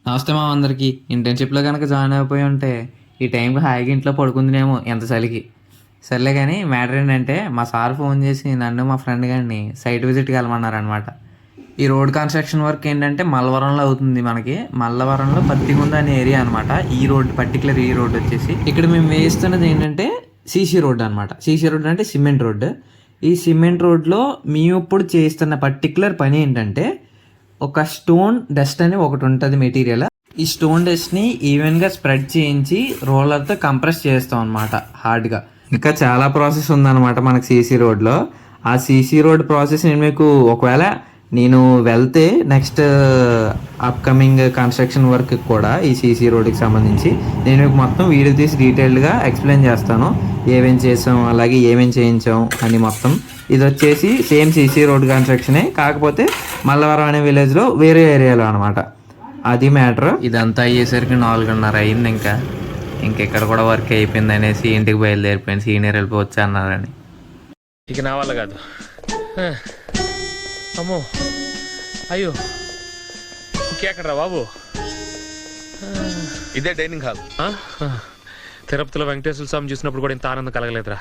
నమస్తే మా అందరికి. ఇంటర్న్షిప్లో కనుక జాయిన్ అయిపోయి ఉంటే ఈ టైంకి హాయిగా ఇంట్లో పడుకుందినేమో ఎంత చలికి. సర్లే కానీ మ్యాటర్ ఏంటంటే మా సార్ ఫోన్ చేసి నన్ను మా ఫ్రెండ్ గారిని సైట్ విజిట్కి వెళ్ళమన్నారనమాట. ఈ రోడ్ కన్స్ట్రక్షన్ వర్క్ ఏంటంటే మల్లవరంలో అవుతుంది. మనకి మల్లవరంలో పత్తిగుంద అనే ఏరియా అనమాట. ఈ రోడ్ పర్టికులర్ ఈ రోడ్ వచ్చేసి ఇక్కడ మేము వేస్తున్నది ఏంటంటే సీసీ రోడ్ అనమాట. సీసీ రోడ్ అంటే సిమెంట్ రోడ్. ఈ సిమెంట్ రోడ్లో మేము ఇప్పుడు చేస్తున్న పర్టికులర్ పని ఏంటంటే ఒక స్టోన్ డస్ట్ అని ఒకటి ఉంటుంది మెటీరియల్. ఈ స్టోన్ డస్ట్ని ఈవెన్గా స్ప్రెడ్ చేయించి రోలర్తో కంప్రెస్ చేస్తాం అనమాట హార్డ్గా. ఇంకా చాలా ప్రాసెస్ ఉందన్నమాట మనకి సీసీ రోడ్లో. ఆ సీసీ రోడ్ ప్రాసెస్ నేను మీకు ఒకవేళ నేను వెళ్తే నెక్స్ట్ అప్కమింగ్ కన్స్ట్రక్షన్ వర్క్ కూడా ఈ సీసీ రోడ్కి సంబంధించి నేను మీకు మొత్తం వీడియో తీసి డీటెయిల్డ్గా ఎక్స్ప్లెయిన్ చేస్తాను. ఏమేం చేసాం అలాగే ఏమేం చేయించాం అని మొత్తం. ఇది వచ్చేసి సేమ్ సీసీ రోడ్ కన్స్ట్రక్షనే, కాకపోతే మల్లవరం అనే విలేజ్లో వేరే ఏరియాలో అనమాట. అది మ్యాటర్. ఇదంతా అయ్యేసరికి 4:30 అయింది. ఇంకెక్కడ కూడా వర్క్ అయిపోయింది అనేసి ఇంటికి బయలుదేరిపోయింది. సీనియర్ వెళ్ళిపోవచ్చు అన్నారని. ఇక నా వల్ల కాదు. అమ్మో అయ్యో ఇంకెక్కడరా బాబు. ఇదే డైనింగ్ హాల్. తిరుపతిలో వెంకటేశ్వర స్వామి చూసినప్పుడు కూడా ఇంత ఆనందం కలగలేదురా.